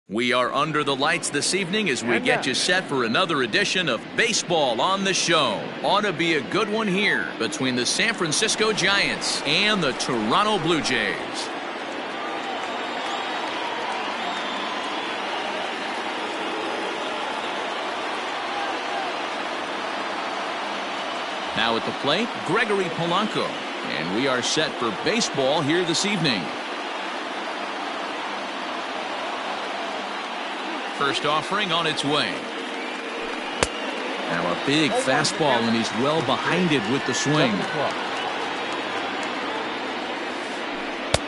We are under the lights this evening as we get you set for another edition of Baseball on the Show. Ought to be a good one here between the San Francisco Giants and the Toronto Blue Jays. Now at the plate, Gregory Polanco. And we are set for baseball here this evening. First offering on its way. Now a big fastball, and he's well behind it with the swing.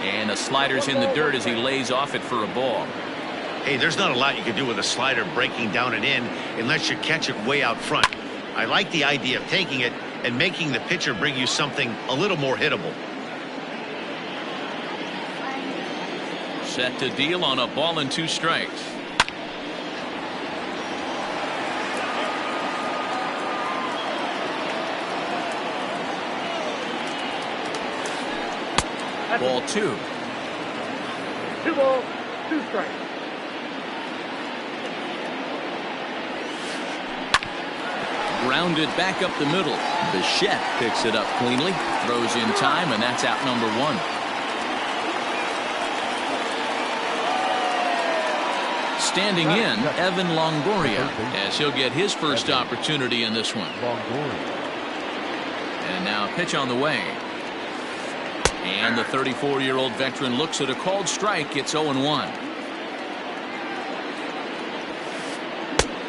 And the slider's in the dirt as he lays off it for a ball. Hey, there's not a lot you can do with a slider breaking down and in unless you catch it way out front. I like the idea of taking it and making the pitcher bring you something a little more hittable. Set to deal on a ball and 2 strikes. Ball 2. 2 balls, 2 strikes. Grounded back up the middle. Bichette picks it up cleanly, throws in time, and that's out number 1. Standing in, Evan Longoria, as he'll get his first opportunity in this one. And now a pitch on the way. And the 34-year-old veteran looks at a called strike. It's 0-1.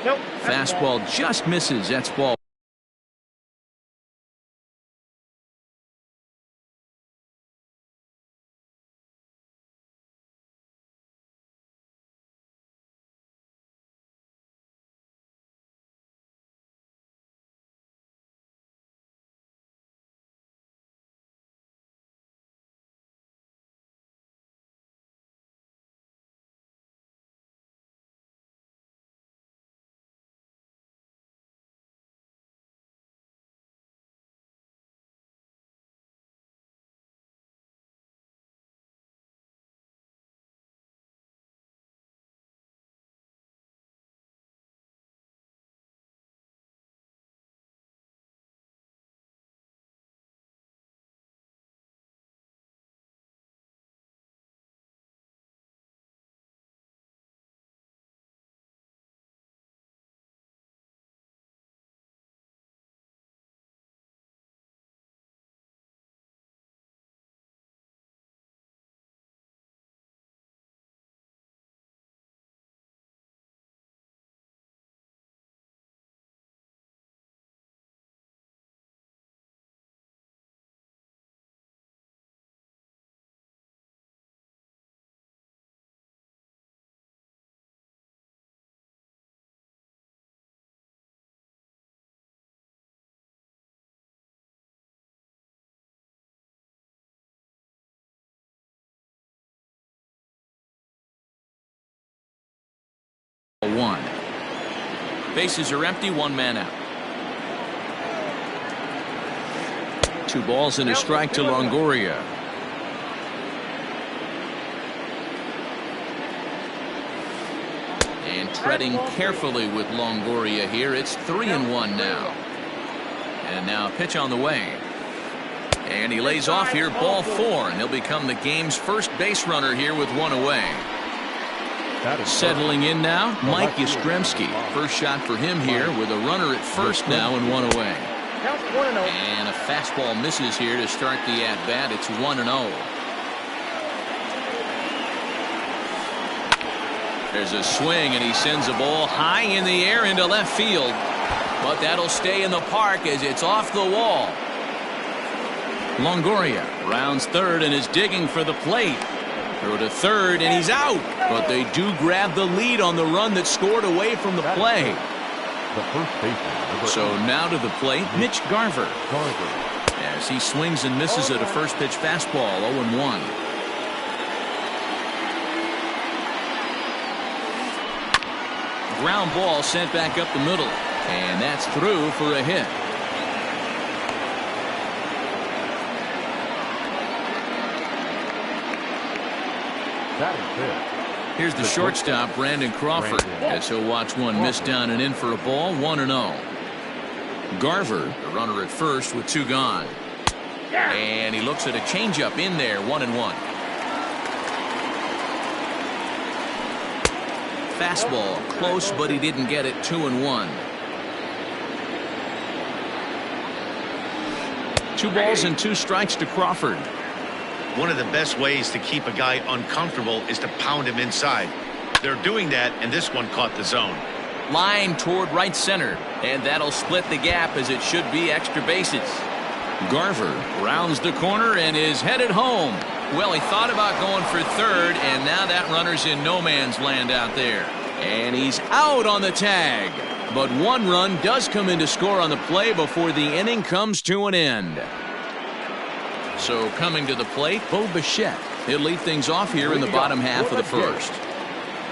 Nope. Fastball just misses. That's ball. One. Bases are empty, 1 man out. 2 balls and a strike to Longoria. And treading carefully with Longoria here. It's 3-1 now. And now a pitch on the way. And he lays off here, ball 4, and he'll become the game's first base runner here with 1 away. Settling in now, Mike Yastrzemski. First shot for him here with a runner at first now and 1 away. And a fastball misses here to start the at-bat. It's 1-0. There's a swing, and he sends a ball high in the air into left field. But that'll stay in the park as it's off the wall. Longoria rounds third and is digging for the plate. Throw to third, and he's out. But they do grab the lead on the run that scored away from the play. So now to the plate, Mitch Garver. As he swings and misses at a first pitch fastball, 0-1. Ground ball sent back up the middle. And that's through for a hit. That is it. Here's the shortstop, Brandon Crawford, as he'll watch one miss down and in for a ball, 1-0. Garver, the runner at first with 2 gone. And he looks at a changeup in there, 1-1. Fastball, close, but he didn't get it, 2-1. 2 balls and 2 strikes to Crawford. One of the best ways to keep a guy uncomfortable is to pound him inside. They're doing that, and this one caught the zone. Line toward right center, and that'll split the gap as it should be extra bases. Garver rounds the corner and is headed home. Well, he thought about going for third, and now that runner's in no man's land out there. And he's out on the tag. But 1 run does come in to score on the play before the inning comes to an end. So coming to the plate, Bo Bichette. He'll lead things off here in the bottom half of the first.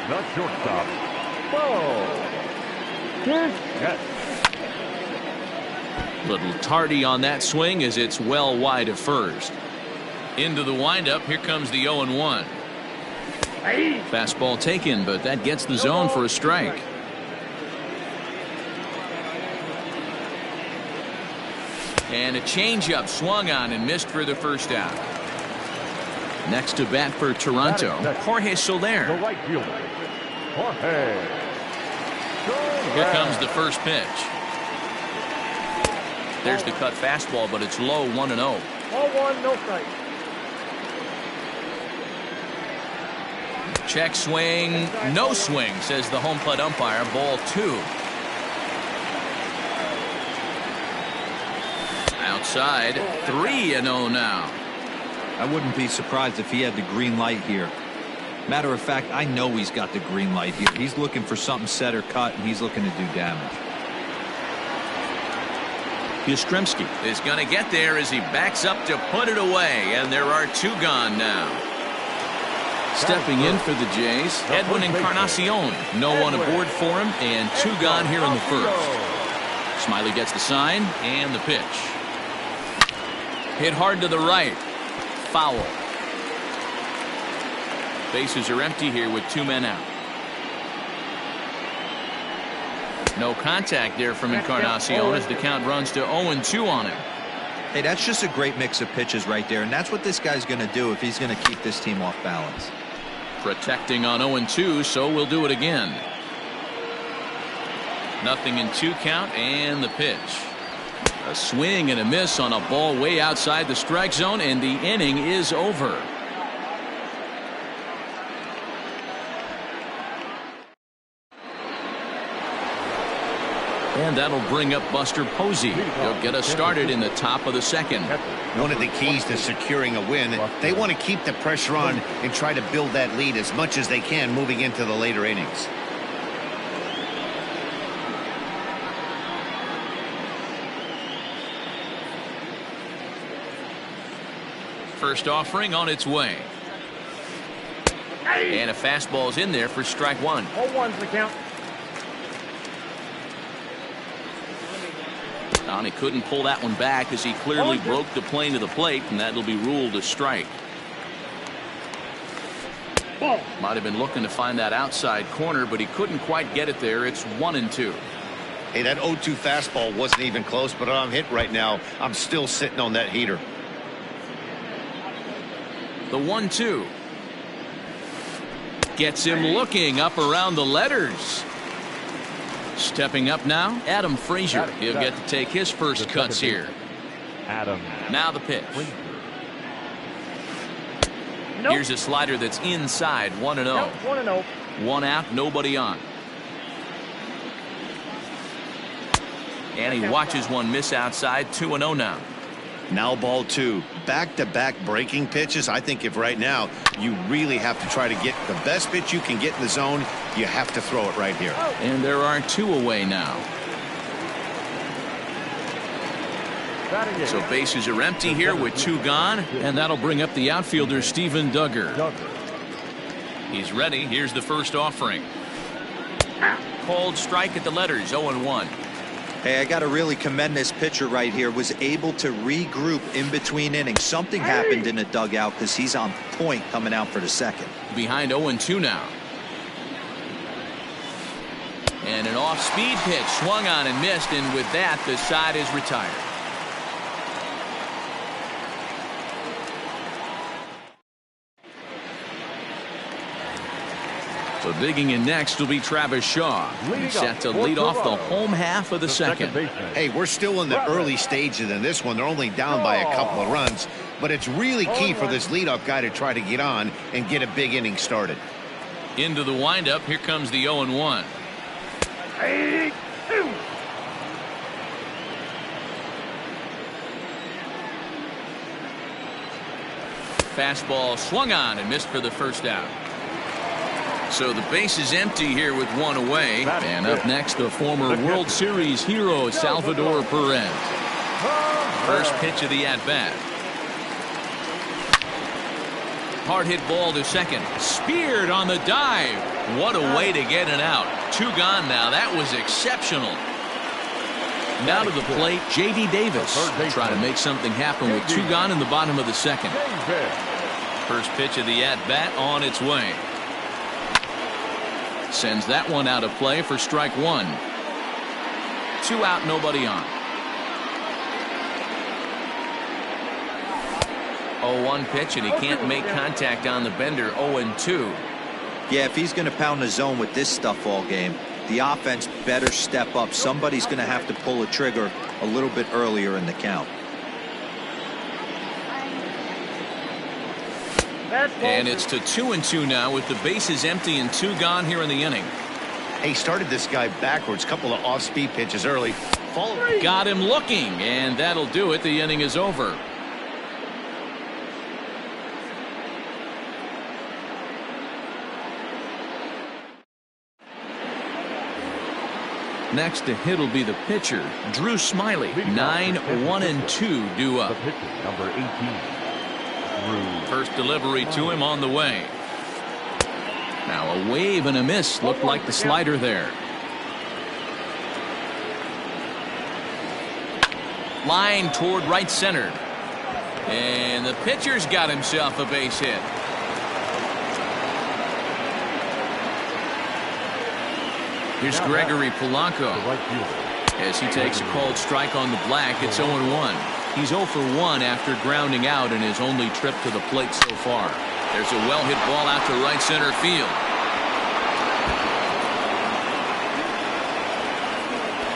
The shortstop, Bo. Little tardy on that swing as it's well wide of first. Into the windup, here comes the 0-1. Fastball taken, but that gets the zone for a strike. And a changeup swung on and missed for the first out. Next to bat for Toronto, Jorge Soler. The right fielder, Jorge. Here comes the first pitch. There's the cut fastball, but it's low, 1-0. Ball 1, no strike. Check swing, no swing, says the home plate umpire. Ball 2. Outside, 3-0 now. I wouldn't be surprised if he had the green light here. Matter of fact, I know he's got the green light here. He's looking for something set or cut, and he's looking to do damage. Yastrzemski is going to get there as he backs up to put it away, and there are 2 gone now. Stepping in for the Jays, Edwin Encarnacion. No one aboard for him, and 2 gone here in the first. Smiley gets the sign and the pitch. Hit hard to the right. Foul. Bases are empty here with 2 men out. No contact there from Encarnacion as the count runs to 0-2 on him. Hey, that's just a great mix of pitches right there, and that's what this guy's going to do if he's going to keep this team off balance. Protecting on 0-2, so we'll do it again. 0-2 count and the pitch. A swing and a miss on a ball way outside the strike zone, and the inning is over. And that'll bring up Buster Posey. He'll get us started in the top of the second. One of the keys to securing a win, they want to keep the pressure on and try to build that lead as much as they can moving into the later innings. First offering on its way. And a fastball's in there for strike 1. 0-1's the count. He couldn't pull that one back as he clearly broke the plane of the plate, and that'll be ruled a strike. Might have been looking to find that outside corner, but he couldn't quite get it there. It's 1-2. Hey, that 0-2 fastball wasn't even close, but I'm hit right now. I'm still sitting on that heater. The 1-2 gets him looking up around the letters. Stepping up now, Adam Frazier. He'll get to take his first cuts here. Adam. Now the pitch. Here's a slider that's inside, 1-0. 1-0. 1 out, nobody on. And he watches one miss outside, 2-0 now. Now ball 2. Back-to-back breaking pitches. I think if right now you really have to try to get the best pitch you can get in the zone, you have to throw it right here. And there are 2 away now. So bases are empty here with 2 gone, and that'll bring up the outfielder Steven Duggar. He's ready. Here's the first offering. Called strike at the letters, 0-1. Hey, I got to really commend this pitcher right here. Was able to regroup in between innings. Something happened in the dugout because he's on point coming out for the second. Behind 0-2 now. off-speed pitch swung on and missed, and with that, the side is retired. So digging in next will be Travis Shaw. He's set to lead off the home half of the second. Hey, we're still in the early stages in this one. They're only down by a couple of runs, but it's really key for this leadoff guy to try to get on and get a big inning started. Into the windup, here comes the 0-1. Fastball swung on and missed for the first out. So the base is empty here with one away. And up next, the former World Series hero, Salvador Perez. First pitch of the at-bat. Hard hit ball to second. Speared on the dive. What a way to get it out. 2 gone now. That was exceptional. Now to the plate, J.D. Davis. Try to make something happen with 2 gone in the bottom of the second. First pitch of the at-bat on its way. Sends that one out of play for strike 1. 2 out, nobody on. 0-1 pitch, and he can't make contact on the bender. 0-2. Yeah, if he's going to pound the zone with this stuff all game, the offense better step up. Somebody's going to have to pull a trigger a little bit earlier in the count. And it's to 2-2 now with the bases empty and 2 gone here in the inning. He started this guy backwards. Couple of off-speed pitches early. Got him looking, and that'll do it. The inning is over. Next to hit will be the pitcher, Drew Smiley. 9-1-2 due up. The pitcher, number 18. First delivery to him on the way. Now a wave and a miss. Looked like the slider there. Line toward right center. And the pitcher's got himself a base hit. Here's Gregory Polanco. As he takes a called strike on the black, it's 0-1. He's 0 for 1 after grounding out in his only trip to the plate so far. There's a well-hit ball out to right center field.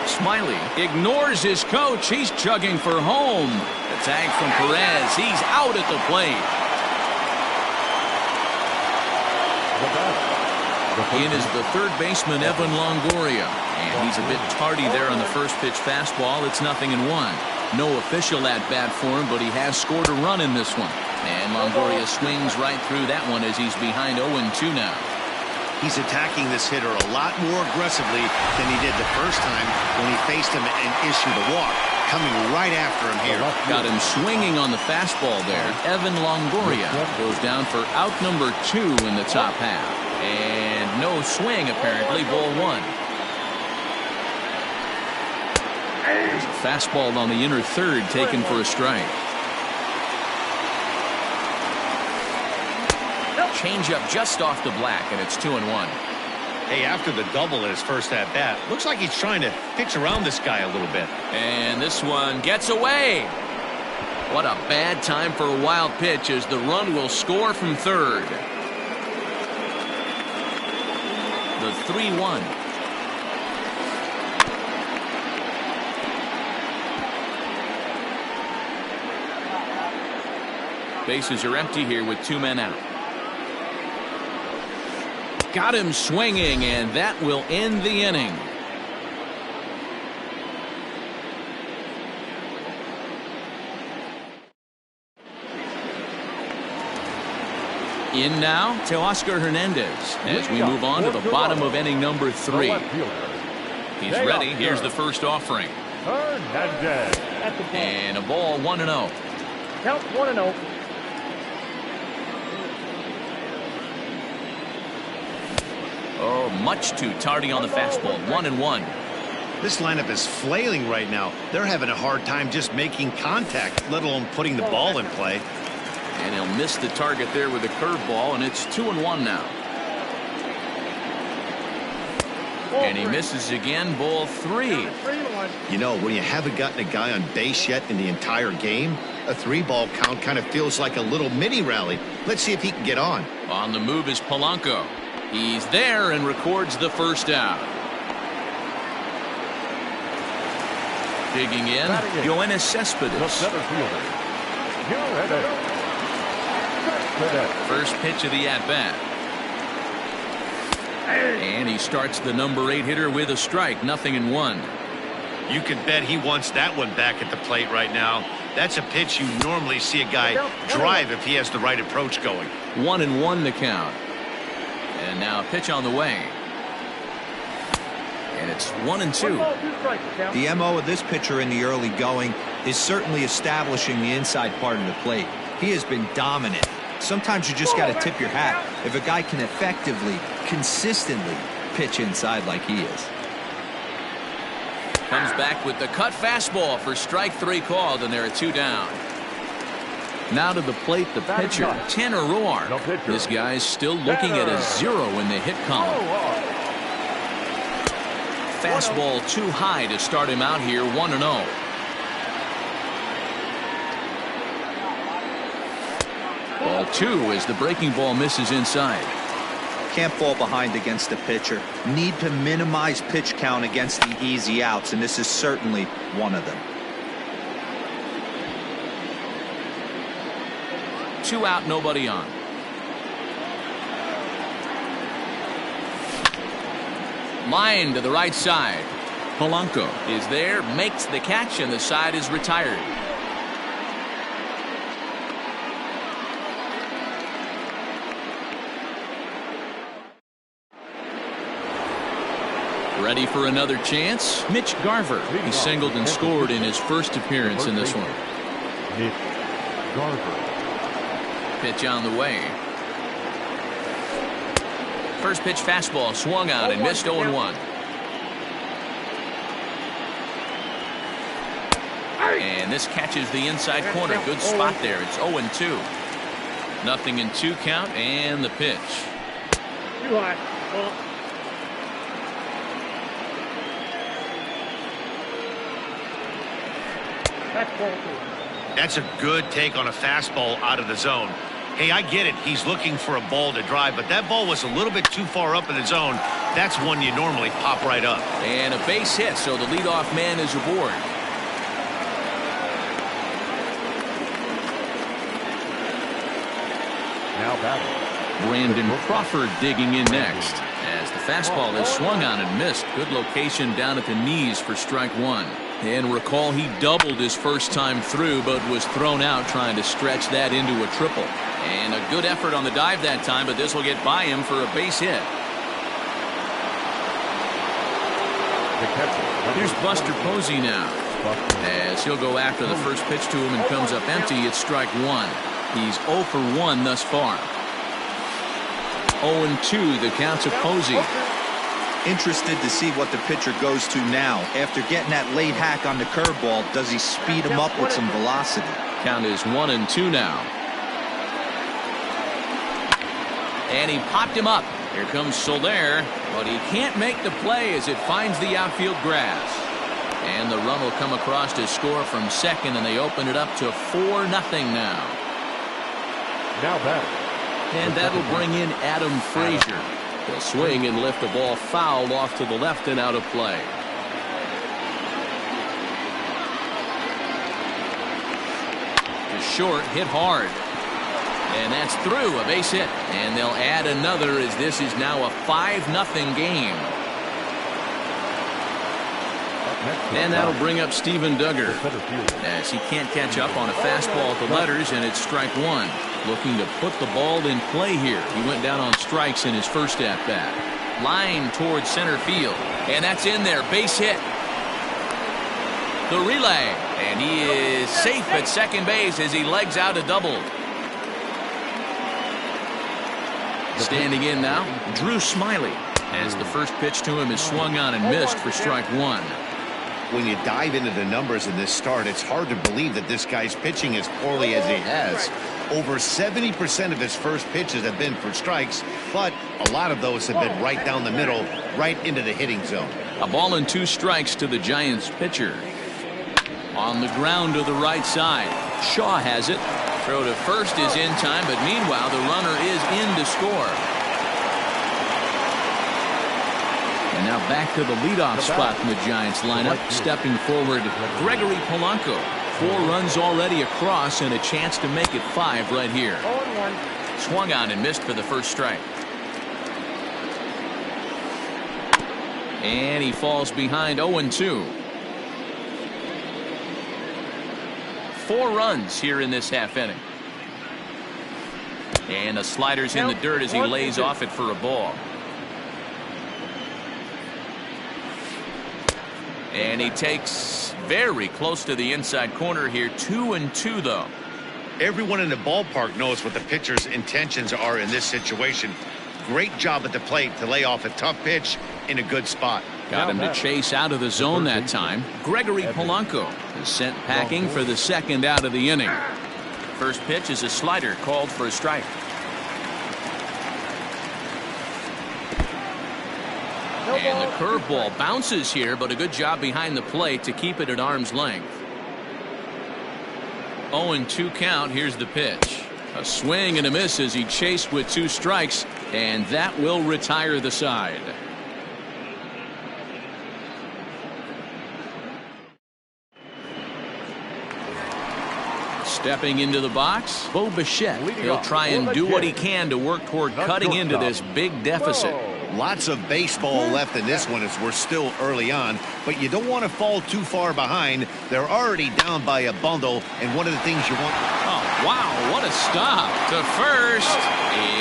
Smiley ignores his coach. He's chugging for home. The tag from Perez. He's out at the plate. In is the third baseman, Evan Longoria. And he's a bit tardy there on the first pitch fastball. It's 0-1. No official at-bat for him, but he has scored a run in this one. And Longoria swings right through that one as he's behind 0-2 now. He's attacking this hitter a lot more aggressively than he did the first time when he faced him and issued a walk. Coming right after him here. Got him swinging on the fastball there. Evan Longoria goes down for out number 2 in the top half. And no swing, apparently. Ball 1. There's a fastball on the inner third taken for a strike. Changeup just off the black, and it's 2-1. Hey, after the double at his first at-bat, looks like he's trying to pitch around this guy a little bit. And this one gets away. What a bad time for a wild pitch as the run will score from third. The 3-1. Bases are empty here with 2 men out. Got him swinging, and that will end the inning. In now to Oscar Hernandez as we move on to the bottom of inning number 3. He's ready. Here's the first offering. Hernandez. And a ball 1-0. Count 1-0. Oh, much too tardy on the fastball. 1-1. This lineup is flailing right now. They're having a hard time just making contact, let alone putting the ball in play. And he'll miss the target there with a curveball, and it's 2-1 now. And he misses again, ball 3. 3-1. You know, when you haven't gotten a guy on base yet in the entire game, a 3-ball count kind of feels like a little mini rally. Let's see if he can get on. On the move is Polanco. He's there and records the first out. Digging in, Yoenis The Cespedes. center fielder, Yoenis Cespedes. First pitch of the at-bat. And he starts the number 8 hitter with a strike, 0-1. You can bet he wants that one back at the plate right now. That's a pitch you normally see a guy drive if he has the right approach going. 1-1 to count. And now a pitch on the way. And it's 1-2. 1 ball, 2 strikes, the count. The MO of this pitcher in the early going is certainly establishing the inside part of the plate. He has been dominant. Sometimes you just got to tip your hat if a guy can effectively, consistently pitch inside like he is. Comes back with the cut fastball for strike 3 called, and there are 2 down. Now to the plate, the pitcher, Tanner Roar. The pitcher. This guy's still looking at a 0 in the hit column. Fastball too high to start him out here, 1-0. Ball 2 as the breaking ball misses inside. Can't fall behind against the pitcher. Need to minimize pitch count against the easy outs, and this is certainly one of them. 2 out, nobody on. Line to the right side. Polanco is there, makes the catch, and the side is retired. Ready for another chance? Mitch Garver. He singled and scored in his first appearance in this one. Mitch Garver. Pitch on the way. First pitch fastball swung out and missed 0-1. And this catches the inside corner. Good spot there. It's 0-2. 0-2 count and the pitch. Too high. Ball. That's ball 2. That's a good take on a fastball out of the zone. Hey, I get it. He's looking for a ball to drive, but that ball was a little bit too far up in the zone. That's one you normally pop right up. And a base hit, so the leadoff man is aboard. Now batting. Brandon Crawford digging in next. As the fastball is swung on and missed. Good location down at the knees for strike 1. And recall he doubled his first time through, but was thrown out trying to stretch that into a triple. And a good effort on the dive that time, but this will get by him for a base hit. The catcher. Here's Buster Posey now. As he'll go after the first pitch to him and comes up empty, it's strike 1. He's 0 for 1 thus far. 0-2 the count to Posey. Interested to see what the pitcher goes to now. After getting that late hack on the curveball, does he speed him up with some velocity? Count is 1-2 now. And he popped him up. Here comes Soler, but he can't make the play as it finds the outfield grass. And the run will come across to score from second, and they open it up to 4-0 now. Now batting. And that'll bring in Adam Frazier. He'll swing and lift the ball foul off to the left and out of play. To short, hit hard. And that's through, a base hit. And they'll add another as this is now a 5-0 game. And that'll bring up Steven Duggar as he can't catch up on a fastball at the letters, and it's strike 1. Looking to put the ball in play here. He went down on strikes in his first at-bat. Line towards center field. And that's in there. Base hit. The relay. And he is safe at second base as he legs out a double. Standing in now, Drew Smiley. As the first pitch to him is swung on and missed for strike 1. When you dive into the numbers in this start, it's hard to believe that this guy's pitching as poorly as he has. Over 70% of his first pitches have been for strikes, but a lot of those have been right down the middle, right into the hitting zone. A ball and 2 strikes to the Giants pitcher. On the ground to the right side. Shaw has it. Throw to first is in time, but meanwhile the runner is in to score. And now back to the leadoff spot in the Giants lineup. Stepping forward, Gregory Polanco. 4 runs already across and a chance to make it 5 right here. 0-1. Swung on and missed for the first strike. And he falls behind 0-2. 4 runs here in this half inning. And the slider's in the dirt as he lays off it for a ball. And he takes very close to the inside corner here. 2-2 though. Everyone in the ballpark knows what the pitcher's intentions are in this situation. Great job at the plate to lay off a tough pitch in a good spot. Got him to chase out of the zone that time. Gregory Polanco is sent packing for the second out of the inning. First pitch is a slider called for a strike. And the curveball bounces here, but a good job behind the plate to keep it at arm's length. 0-2 count. Here's the pitch. A swing and a miss as he chased with 2 strikes, and that will retire the side. Stepping into the box, Bo Bichette. He'll try and do what he can to work toward cutting into this big deficit. Lots of baseball left in this one as we're still early on, but you don't want to fall too far behind. They're already down by a bundle, and one of the things you want... Oh, wow, what a stop. To first,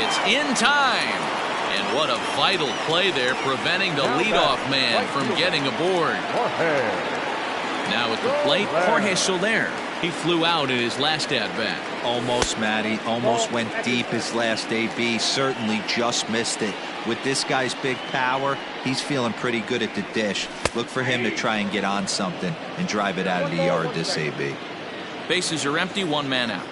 it's in time. And what a vital play there, preventing the leadoff man from getting aboard. Now at the plate, Jorge Soler. He flew out in his last at-bat. Almost, Matty. Almost went deep his last AB. Certainly just missed it. With this guy's big power, he's feeling pretty good at the dish. Look for him to try and get on something and drive it out of the yard this AB. Bases are empty, 1 man out.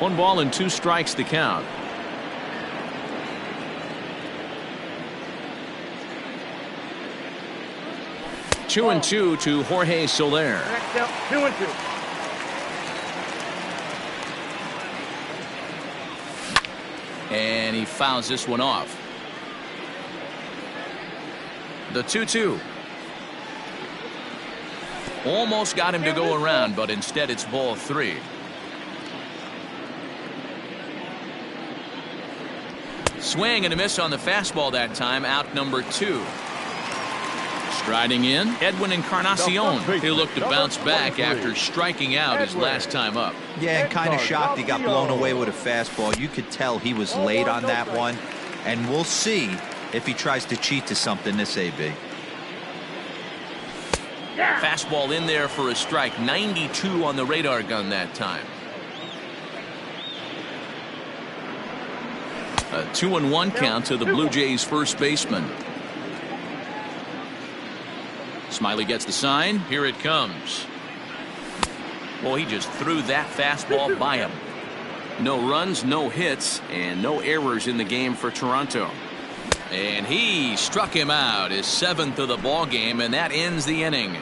1 ball and 2 strikes the count. Two and 2 to Jorge Soler. Next up, 2-2. And he fouls this one off. The 2-2. Almost got him to go around, but instead it's ball 3. Swing and a miss on the fastball that time. Out number 2. Striding in, Edwin Encarnacion. He'll look to bounce back after striking out his last time up. Yeah, and kind of shocked he got blown away with a fastball. You could tell he was late on that one, and we'll see if he tries to cheat to something this AB. Fastball in there for a strike. 92 on the radar gun that time. A 2-1 count to the Blue Jays first baseman. Smiley gets the sign. Here it comes. Well, he just threw that fastball by him. No runs, no hits, and no errors in the game for Toronto. And he struck him out, his 7th of the ball game, and that ends the inning.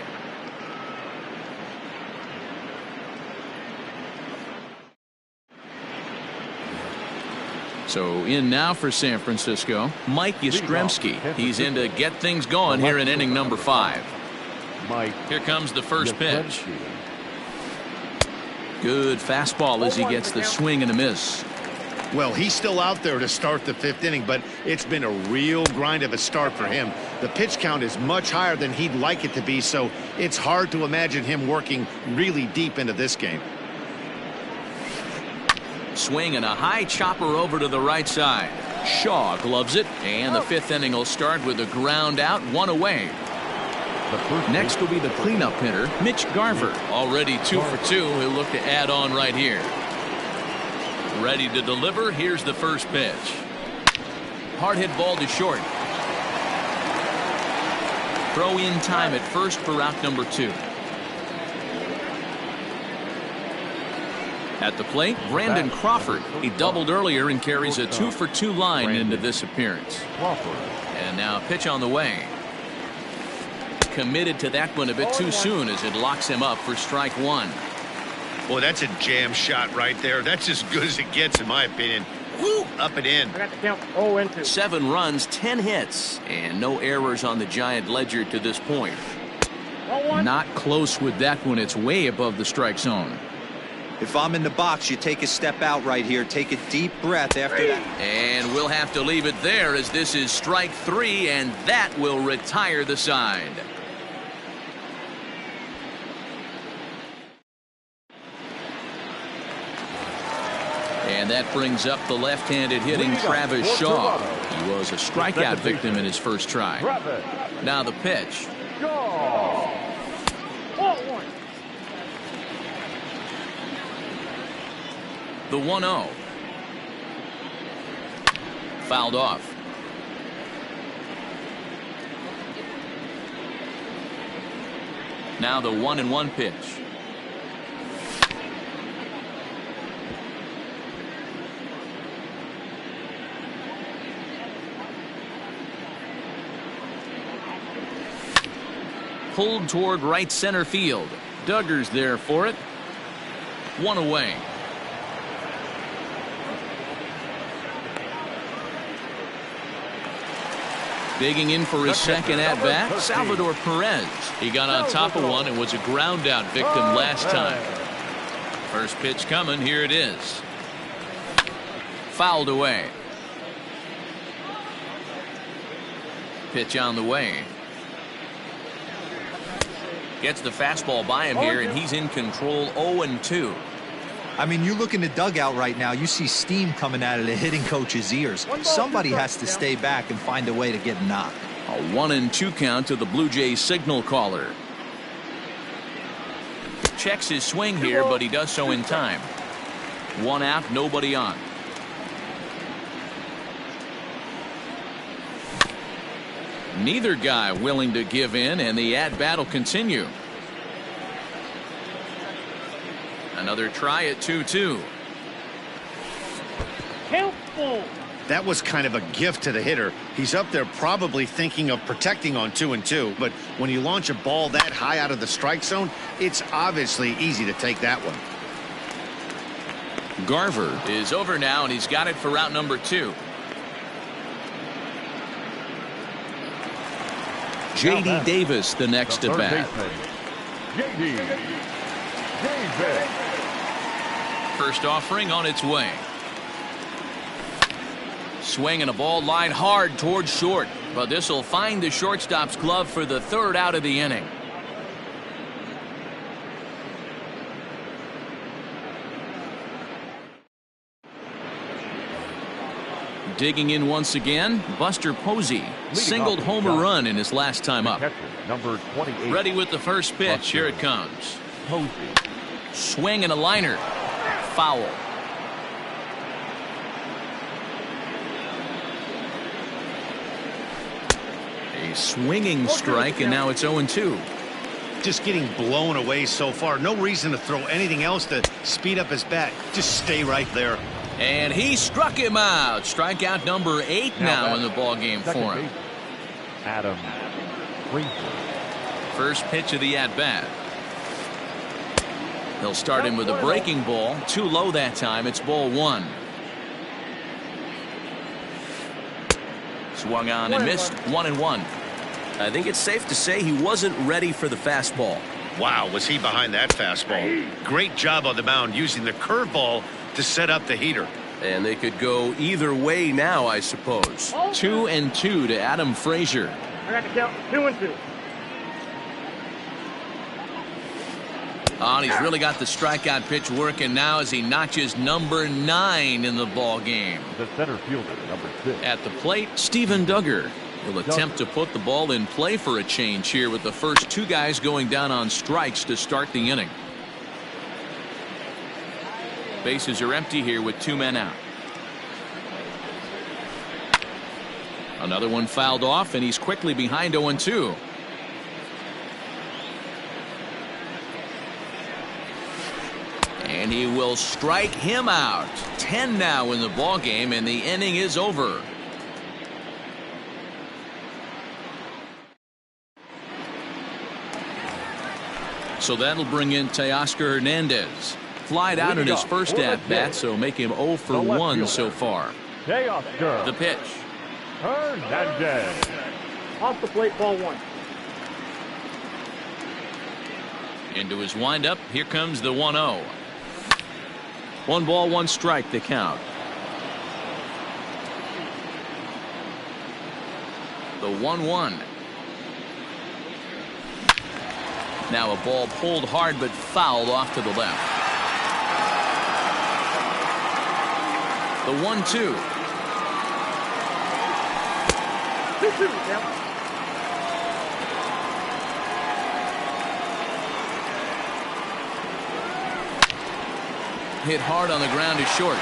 So in now for San Francisco, Mike Yastrzemski. He's in to get things going here in inning number 5. Here comes the first pitch. Good fastball as he gets the swing and a miss. Well, he's still out there to start the 5th inning, but it's been a real grind of a start for him. The pitch count is much higher than he'd like it to be, so it's hard to imagine him working really deep into this game. Swing and a high chopper over to the right side. Shaw gloves it, and the 5th inning will start with a ground out, 1 away. Next will be the cleanup hitter, Mitch Garver. Already 2 for 2. He'll look to add on right here. Ready to deliver. Here's the first pitch. Hard hit ball to short. Throw in time at first for out number 2. At the plate, Brandon Crawford. He doubled earlier and carries a 2-for-2 line into this appearance. And now pitch on the way. Committed to that one a bit too soon as it locks him up for strike one. Boy, that's a jam shot right there. That's as good as it gets, in my opinion. Woo! Up and in. I got the count 0-2. 7 runs, 10 hits, and no errors on the Giant ledger to this point. 0-1. Not close with that one. It's way above the strike zone. If I'm in the box, you take a step out right here. Take a deep breath after that. And we'll have to leave it there as this is strike 3, and that will retire the side. And that brings up the left-handed hitting Travis Shaw. He was a strikeout victim in his first try. Now the pitch. 0-1. The 1-0. Fouled off. Now the 1-1 pitch. Pulled toward right center field. Duggar's there for it. 1 away. Digging in for his second at-bat, Salvador Perez. He got on top of one and was a ground-out victim last time. First pitch coming. Here it is. Fouled away. Pitch on the way. Gets the fastball by him here, and he's in control. 0-2. I mean, you look in the dugout right now, you see steam coming out of the hitting coach's ears. Somebody has to stay back and find a way to get knocked. A 1-2 count to the Blue Jays signal caller. Checks his swing here, but he does so in time. 1 out, nobody on. Neither guy willing to give in, and the at-bat will continue. Another try at 2-2. Helpful. That was kind of a gift to the hitter. He's up there probably thinking of protecting on 2-2, but when you launch a ball that high out of the strike zone, it's obviously easy to take that one. Garver is over now, and he's got it for route number 2. J.D. Davis, the next at bat. J.D. Davis. First offering on its way. Swinging a ball line hard towards short, but this will find the shortstop's glove for the 3rd out of the inning. Digging in once again, Buster Posey singled home a run in his last time up. Number 28. Ready with the first pitch. Here it comes. Posey. Swing and a liner. Foul. A swinging strike, and now it's 0-2. Just getting blown away so far. No reason to throw anything else to speed up his bat. Just stay right there. And he struck him out. Strikeout number 8 now in the ballgame for him. Adam Frazier. First pitch of the at-bat. He'll start him with a breaking ball. Too low that time. It's ball 1. Swung on and missed. 1-1. I think it's safe to say he wasn't ready for the fastball. Wow, was he behind that fastball. Great job on the mound using the curveball to set up the heater. And they could go either way now, I suppose. 2-2 to Adam Frazier. I got the count 2-2. Oh, and he's really got the strikeout pitch working now as he notches number 9 in the ball game. The center fielder, number 6. At the plate, Steven Duggar will attempt to put the ball in play for a change here with the first 2 guys going down on strikes to start the inning. Bases are empty here with 2 men out. Another one fouled off, and he's quickly behind 0-2. And he will strike him out. 10 now in the ball game, and the inning is over. So that'll bring in Teoscar Hernandez. Flied out in his first at-bat, so make him 0 for 1 so far. The pitch. Hernandez. Off the plate, ball 1. Into his windup, here comes the 1-0. 1 ball, 1 strike to count. The 1-1. Now a ball pulled hard but fouled off to the left. The 1-2. 2-2 count. Hit hard on the ground is short.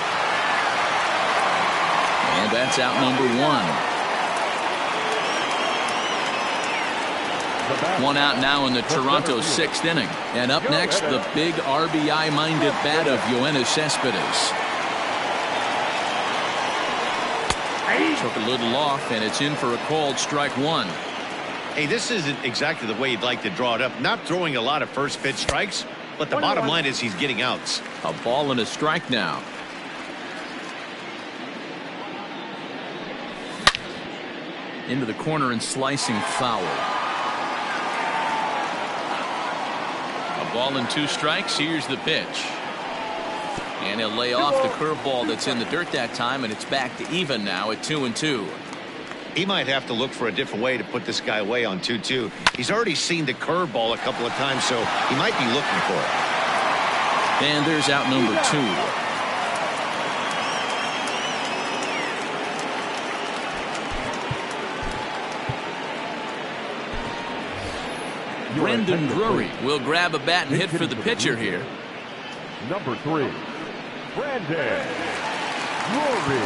And that's out number 1. 1 out now in the Toronto 6th inning. And up next, the big RBI-minded bat of Yoenis Cespedes. Took a little off, and it's in for a called strike 1. Hey, this isn't exactly the way you'd like to draw it up. Not throwing a lot of first pitch strikes, but the bottom line is he's getting outs. A ball and a strike now. Into the corner and slicing foul. A ball and 2 strikes. Here's the pitch. And he'll lay off the curveball that's in the dirt that time, and it's back to even now at 2-2. He might have to look for a different way to put this guy away on 2-2. He's already seen the curveball a couple of times, so he might be looking for it. And there's out number 2. Brendan Drury will grab a bat and hit for the pitcher here. Number 3, Brandon Drury.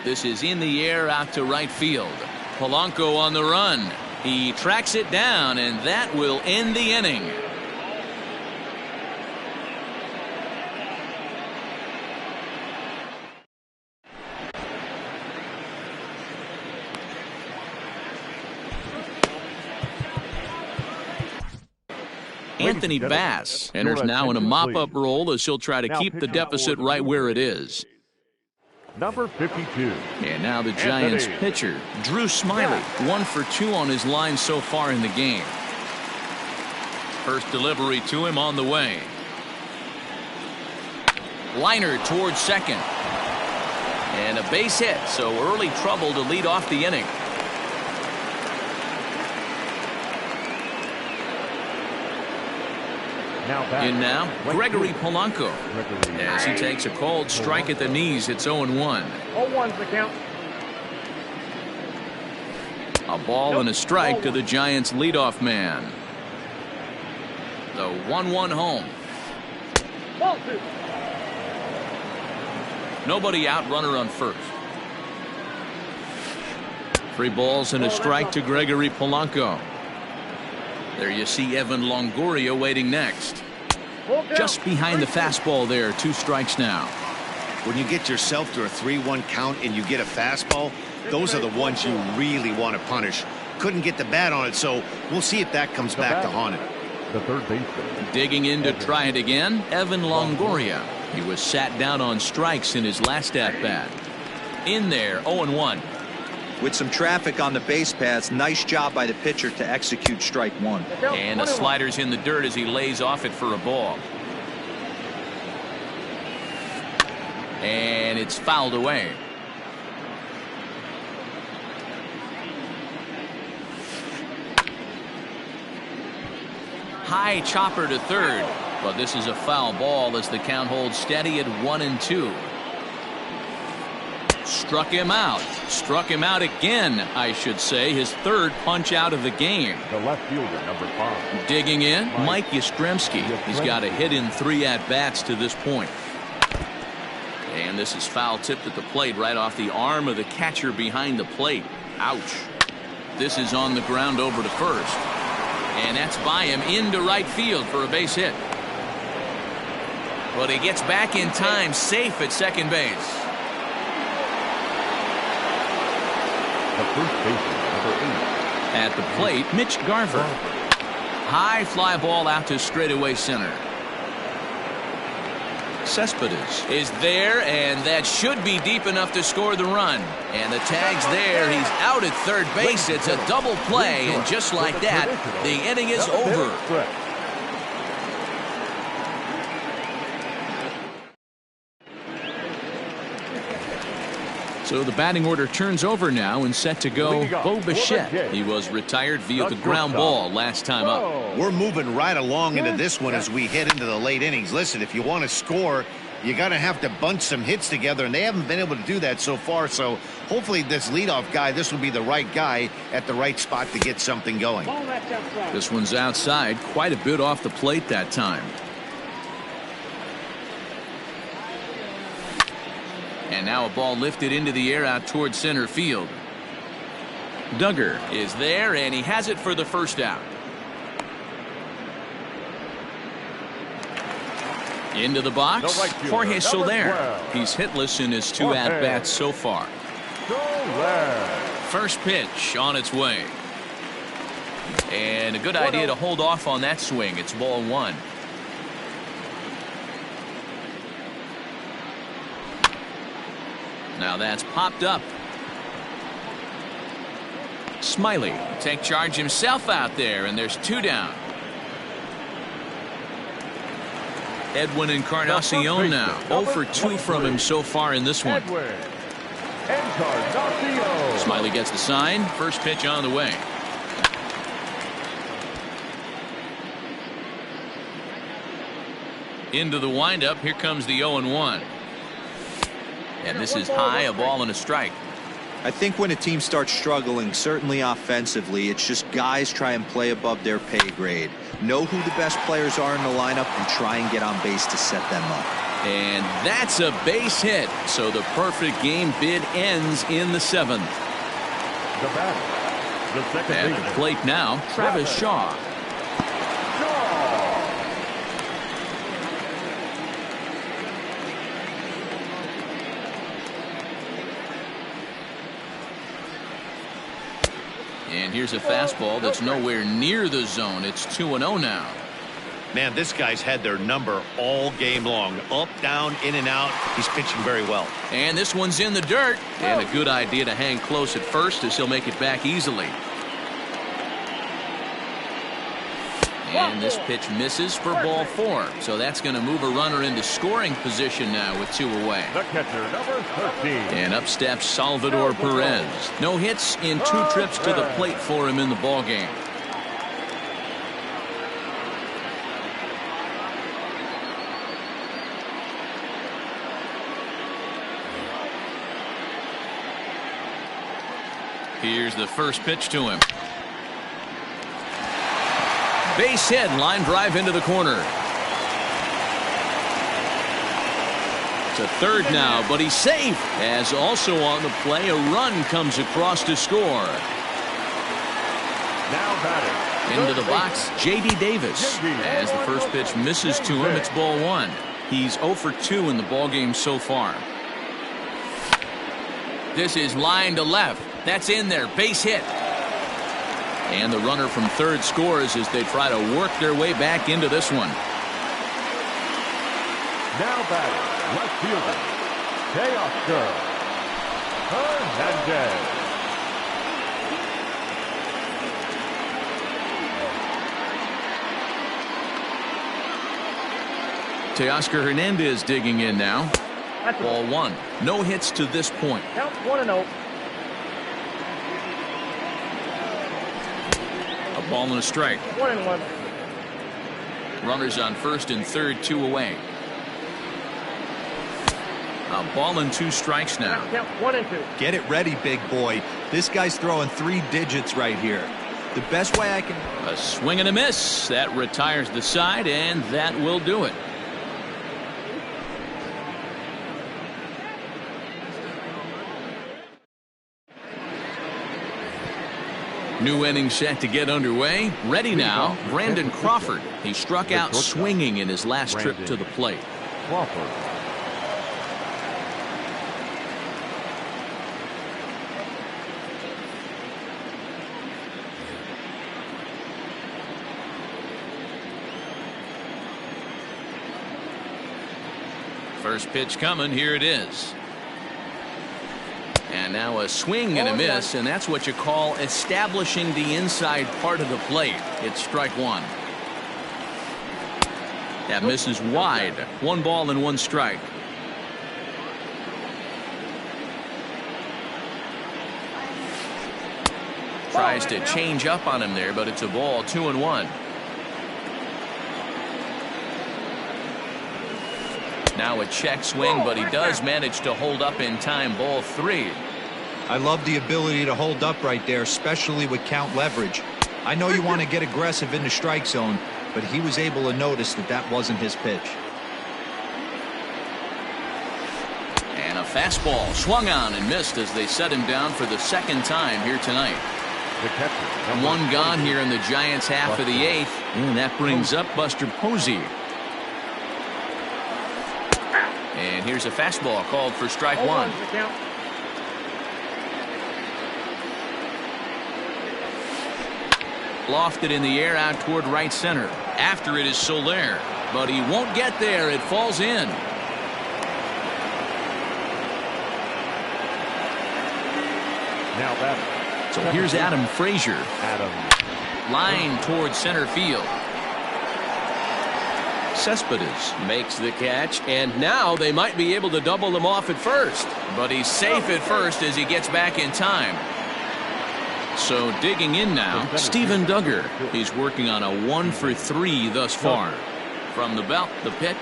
This is in the air out to right field. Polanco on the run. He tracks it down, and that will end the inning. Anthony Bass enters now in a mop-up role as he'll try to keep the deficit right where it is. Number 52. And now the Giants pitcher, Drew Smyly, 1 for 2 on his line so far in the game. First delivery to him on the way. Liner towards second. And a base hit, so early trouble to lead off the inning. In now, Gregory Polanco. As he takes a called strike at the knees, it's 0-1. 0-1's the count. A ball and a strike to the Giants' leadoff man. The 1-1 home. Ball 2. Nobody out, runner on first. 3 balls and a strike to Gregory Polanco. There you see Evan Longoria waiting next. Just behind the fastball there, 2 strikes now. When you get yourself to a 3-1 count and you get a fastball, those are the ones you really want to punish. Couldn't get the bat on it, so we'll see if that comes back to haunt it. The third baseman. Digging in to try it again, Evan Longoria. He was sat down on strikes in his last at-bat. In there, 0-1. With some traffic on the base paths, nice job by the pitcher to execute strike 1. And the slider's in the dirt as he lays off it for a ball. And it's fouled away. High chopper to third, but this is a foul ball as the count holds steady at 1-2. Struck him out. Struck him out again, I should say. His 3rd punch out of the game. The left fielder, number 5. Digging in, Mike Yastrzemski. He's got a hit in 3 at-bats to this point. And this is foul tipped at the plate right off the arm of the catcher behind the plate. Ouch. This is on the ground over to first. And that's by him into right field for a base hit. But he gets back in time, safe at second base. The first baseman, number 8. At the plate, Mitch Garver. High fly ball out to straightaway center. Cespedes is there, and that should be deep enough to score the run. And the tag's there. He's out at third base. It's a double play, and just like that, the inning is over. So the batting order turns over now and set to go Bo Bichette. He was retired via the ground ball last time up. We're moving right along into this one as we head into the late innings. Listen, if you want to score, you got to have to bunch some hits together, and they haven't been able to do that so far. So hopefully this leadoff guy, this will be the right guy at the right spot to get something going. This one's outside, quite a bit off the plate that time. And now a ball lifted into the air out towards center field. Duggar is there, and he has it for the first out. Into the box, Jorge Soler. He's hitless in his 2 at-bats so far. First pitch on its way. And a good idea to hold off on that swing. It's ball 1. Now that's popped up. Smiley take charge himself out there, and there's 2 down. Edwin Encarnacion now 0 for 2 from him so far in this one. Smiley gets the sign. First pitch on the way. Into the windup. Here comes the 0-1. And this is high, a ball and a strike. I think when a team starts struggling, certainly offensively, it's just guys try and play above their pay grade. Know who the best players are in the lineup and try and get on base to set them up. And that's a base hit. So the perfect game bid ends in the 7th. The batter, the second At baseman, the plate now, Travis Shaw. And here's a fastball that's nowhere near the zone. It's 2-0 now. Man, this guy's had their number all game long. Up, down, in and out. He's pitching very well. And this one's in the dirt. And a good idea to hang close at first as he'll make it back easily. And this pitch misses for ball 4. So that's going to move a runner into scoring position now with 2 away. the catcher, number 13. And up steps Salvador Perez. No hits in 2 trips to the plate for him in the ballgame. Here's the first pitch to him. Base hit, line drive into the corner. It's a third now, but he's safe. As also on the play, a run comes across to score. Now batting. Into the box, J.D. Davis. As the first pitch misses to him, it's ball 1. He's 0 for 2 in the ballgame so far. This is line to left. That's in there. Base hit. And the runner from third scores as they try to work their way back into this one. Now batting, left fielder, Teoscar Hernandez. Teoscar Hernandez digging in now. Ball 1. No hits to this point. Count 1-0. A ball and a strike. 1-1. Runners on first and third, 2 away. A ball and 2 strikes now. Count 1-2. Get it ready, big boy. This guy's throwing 3 digits right here. The best way I can... A swing and a miss. That retires the side, and that will do it. New inning set to get underway. Ready now, Brandon Crawford. He struck out swinging in his last trip to the plate. Crawford. First pitch coming. Here it is. And now a swing and a miss, and that's what you call establishing the inside part of the plate. It's strike one. That misses wide. 1 ball and 1 strike. Tries to change up on him there, but it's a ball. 2-1. Now a check swing, but he does manage to hold up in time. Ball 3. I love the ability to hold up right there, especially with count leverage. I know you want to get aggressive in the strike zone, but he was able to notice that that wasn't his pitch. And a fastball swung on and missed as they set him down for the second time here tonight. The catcher. 1 gone here in the Giants' half of the 8th, and that brings up Buster Posey. And here's a fastball called for strike 1. Lofted in the air out toward right center. After it is Soler, but he won't get there. It falls in. Now batting. So here's Adam Frazier. Adam. Line towards center field. Cespedes makes the catch, and now they might be able to double him off at first. But he's safe at first as he gets back in time. So digging in now, Steven Duggar. He's working on a 1 for 3 thus far. From the belt, the pitch.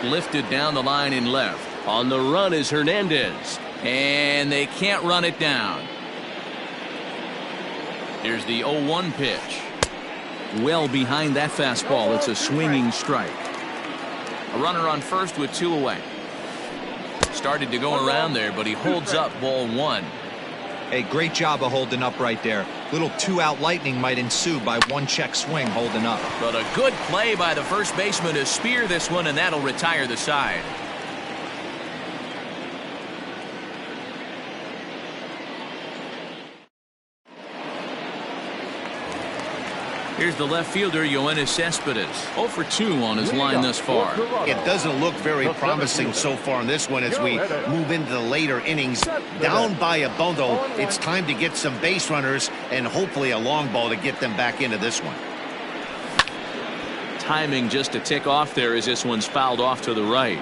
Lifted down the line in left. On the run is Hernandez. And they can't run it down. Here's the 0-1 pitch. Well behind that fastball. It's a swinging strike. A runner on first with 2 away. Started to go around there, but he holds up. Ball 1. Hey, great job of holding up right there. Little 2-out lightning might ensue by 1 check swing holding up. But a good play by the first baseman to spear this one, and that'll retire the side. Here's the left fielder, Yoenis Cespedes. 0 for 2 on his line thus far. It doesn't look very promising so far in this one as we move into the later innings. Down by a bundle, it's time to get some base runners and hopefully a long ball to get them back into this one. Timing just to tick off there as this one's fouled off to the right.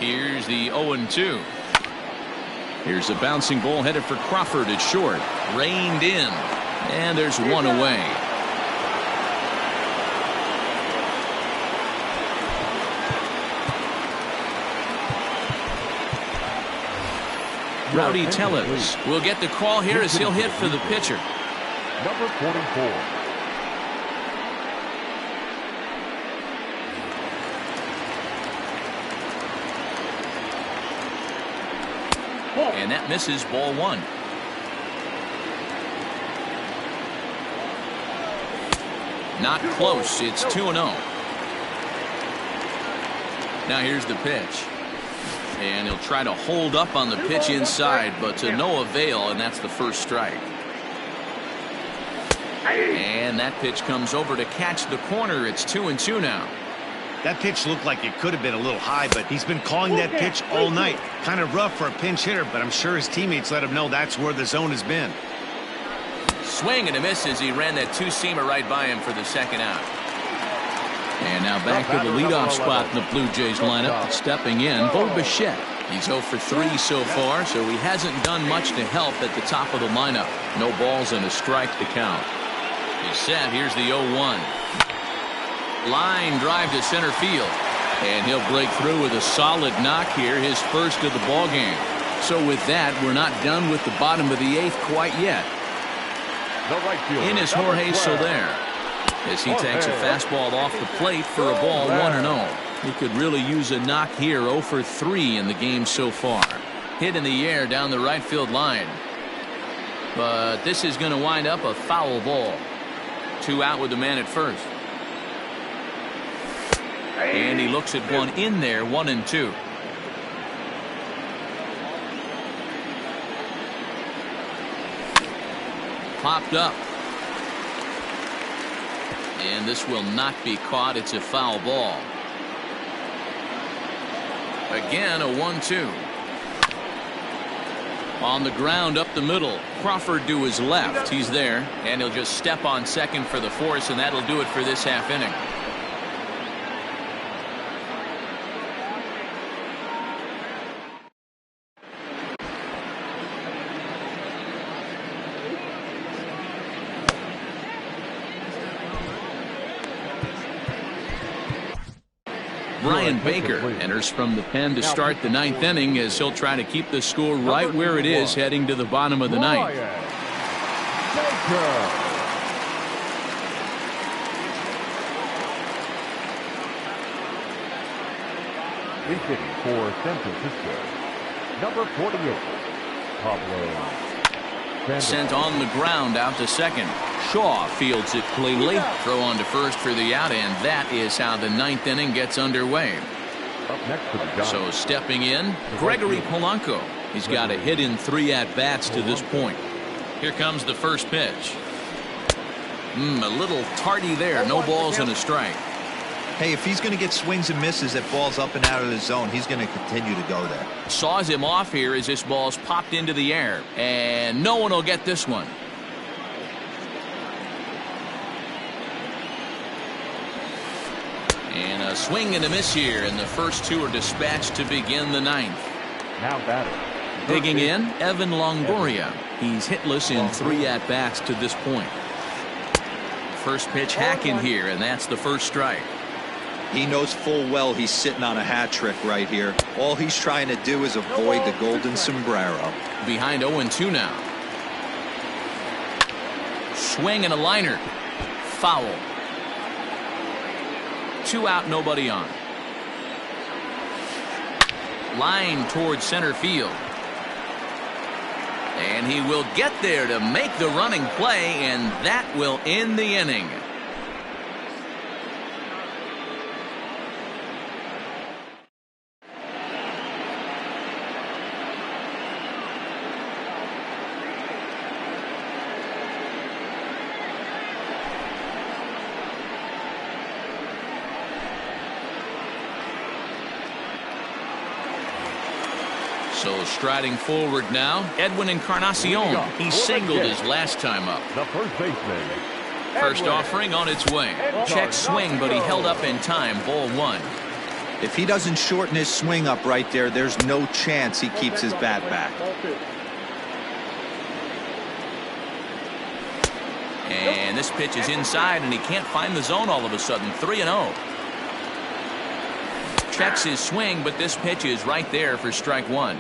Here's the 0-2. Here's a bouncing ball headed for Crawford at short. Reined in. And there's 1 away. Rowdy Tellez will get the call here as he'll hit for the pitcher. Number 44. And that misses. Ball 1. Not close. It's 2-0. Now here's the pitch. And he'll try to hold up on the pitch inside, but to no avail, and that's the first strike. And that pitch comes over to catch the corner. It's 2-2 now. That pitch looked like it could have been a little high, but he's been calling that pitch all night. Kind of rough for a pinch hitter, but I'm sure his teammates let him know that's where the zone has been. Swing and a miss as he ran that 2-seamer right by him for the second out. And now back to the leadoff spot in the Blue Jays lineup. Stepping in, Bo Bichette. He's 0 for 3 so far, so he hasn't done much to help at the top of the lineup. No balls and a strike to count. He's set. Here's the 0-1. Line drive to center field, and he'll break through with a solid knock here, his first of the ball game. So with that, we're not done with the bottom of the 8th quite yet. In is Jorge Soler as he takes a fastball off the plate for a ball. 1-0. He could really use a knock here. 0 for 3 in the game so far. hit in the air down the right field line. But this is going to wind up a foul ball. 2 out with the man at first. And he looks at one in there, 1-2. Popped up. And this will not be caught. It's a foul ball. Again, a 1-2. On the ground up the middle. Crawford to his left. He's there. And he'll just step on second for the force, and that'll do it for this half inning. Brian Baker enters from the pen to start the 9th inning as he'll try to keep the score right where it is heading to the bottom of the 9th. He's hitting for San Francisco. Number 48, Pablo. Sent on the ground out to second. Shaw fields it cleanly. Throw on to first for the out, and that is how the 9th inning gets underway. Up next to the So stepping in, Gregory Polanco. He's got a hit in 3 at-bats to this point. Here comes the first pitch. A little tardy there. No balls and a strike. Hey, if he's going to get swings and misses at balls up and out of the zone, he's going to continue to go there. Saws him off here as this ball's popped into the air. And no one will get this one. And a swing and a miss here, and the first 2 are dispatched to begin the 9th. Now batter. Digging in, Evan Longoria. He's hitless in 3 at-bats to this point. First pitch hacking here, and that's the first strike. He knows full well he's sitting on a hat trick right here. All he's trying to do is avoid the golden sombrero. Behind 0-2 now. Swing and a liner. Foul. 2 out, nobody on. Line towards center field. And he will get there to make the running play, and that will end the inning. So striding forward now, Edwin Encarnacion. He singled his last time up. The first baseman. First offering on its way. Check swing, but he held up in time. Ball 1. If he doesn't shorten his swing up right there, there's no chance he keeps his bat back. And this pitch is inside, and he can't find the zone all of a sudden. 3-0. Checks his swing, but this pitch is right there for strike 1.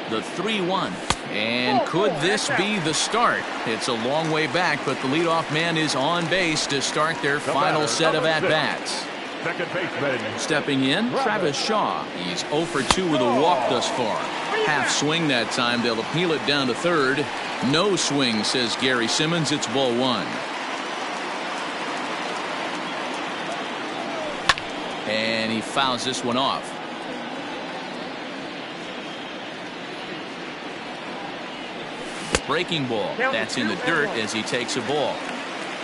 The 3-1. And could this be the start? It's a long way back, but the leadoff man is on base to start their final set of at-bats. Second baseman. Stepping in, Travis Shaw. He's 0 for 2 with a walk thus far. Half swing that time. They'll appeal it down to third. No swing, says Gary Simmons. It's ball 1. And he fouls this one off. Breaking ball. That's in the dirt as he takes a ball.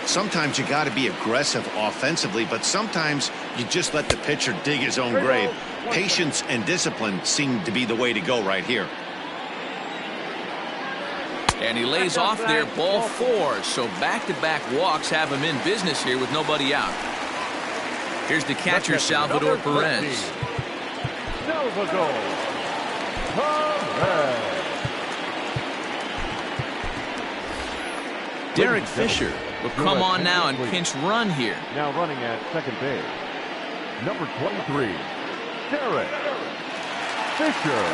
Sometimes you got to be aggressive offensively, but sometimes you just let the pitcher dig his own grave. Patience and discipline seem to be the way to go right here. And he lays off there, ball 4. So back-to-back walks have him in business here with nobody out. Here's the catcher, Salvador Perez. Salvador Perez. Derek Fisher will come on now and pinch run here. Now running at second base. Number 23, Derek Fisher.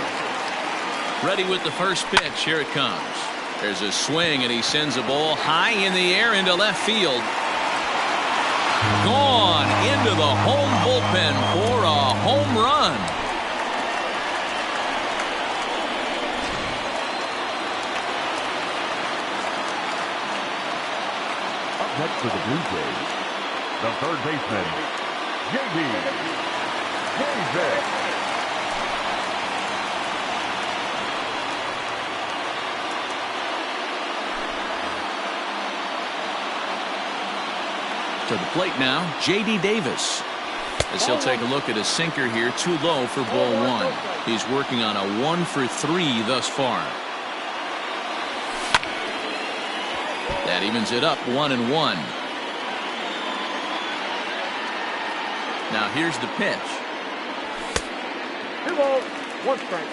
Ready with the first pitch. Here it comes. There's a swing, and he sends a ball high in the air into left field. Gone into the home bullpen for a home run. next for the Blue Jays, the third baseman, J.D. Davis. To the plate now, J.D. Davis. As he'll take a look at his sinker here, too low for ball one. He's working on a 1 for 3 thus far. That evens it up 1-1. Now here's the pitch. 2 balls, 1 strike.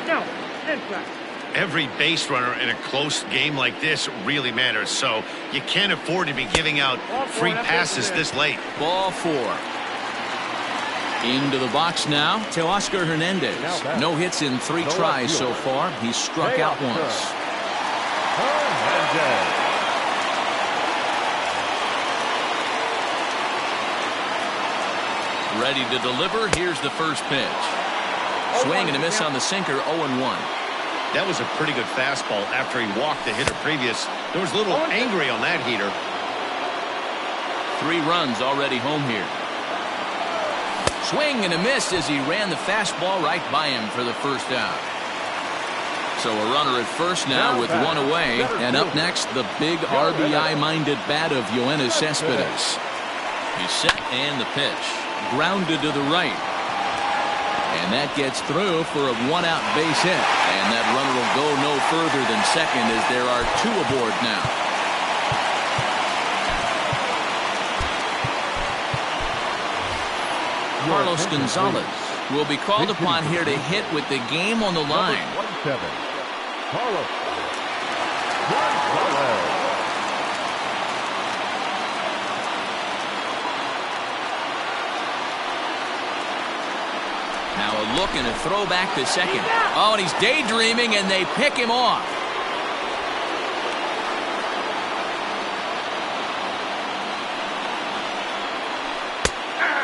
Now, inside. Every base runner in a close game like this really matters, so you can't afford to be giving out free passes this late. Ball 4. Into the box now, Teoscar Hernandez. No hits in 3 tries so far. He's struck out once. Hernandez. Ready to deliver. Here's the first pitch. Swing and a miss on the sinker, 0-1. That was a pretty good fastball after he walked the hitter previous. There was a little angry on that heater. 3 runs already home here. Swing and a miss as he ran the fastball right by him for the first out. So a runner at first now with 1 away. And up next, the big RBI-minded bat of Yoenis Cespedes. He's set and the pitch. Grounded to the right. And that gets through for a 1-out base hit. And that runner will go no further than second as there are 2 aboard now. Carlos Gonzalez will be called upon here to hit with the game on the line. Carlos Gonzalez. Now a look and a throw back to second. Oh, and he's daydreaming, and they pick him off.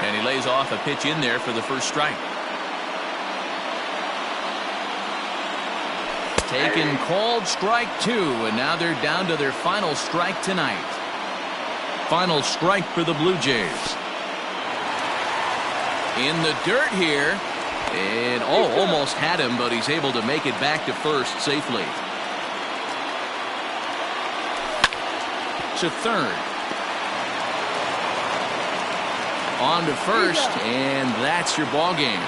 And he lays off a pitch in there for the first strike. Taken, called, strike 2, and now they're down to their final strike tonight. Final strike for the Blue Jays. In the dirt here. And almost had him, but he's able to make it back to first safely. To third. On to first, and that's your ball game.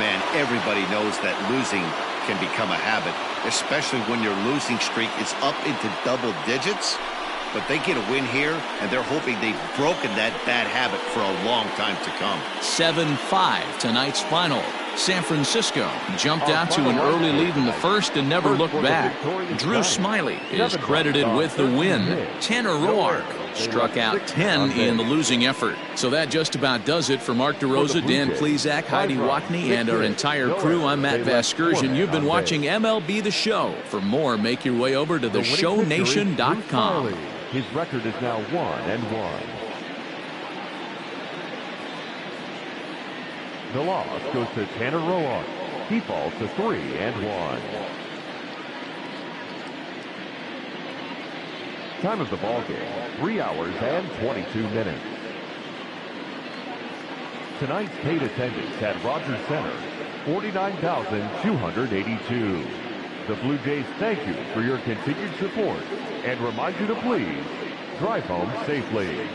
Man, everybody knows that losing can become a habit, especially when your losing streak is up into double digits. But they get a win here, and they're hoping they've broken that bad habit for a long time to come. 7-5 tonight's final. San Francisco jumped out to an early lead in the first and never looked back. Drew Smiley is credited with the win. Tanner Roark struck out 10 in the losing effort. So that just about does it for Mark DeRosa, Dan Plesac, Heidi Watney, and our entire crew. I'm Matt Vasgersian. You've been watching MLB The Show. For more, make your way over to theshownation.com. His record is now 1-1. The loss goes to Tanner Roark. He falls to 3-1. Time of the ball game, 3 hours and 22 minutes. Tonight's paid attendance at Rogers Center, 49,282. The Blue Jays thank you for your continued support and remind you to please drive home safely.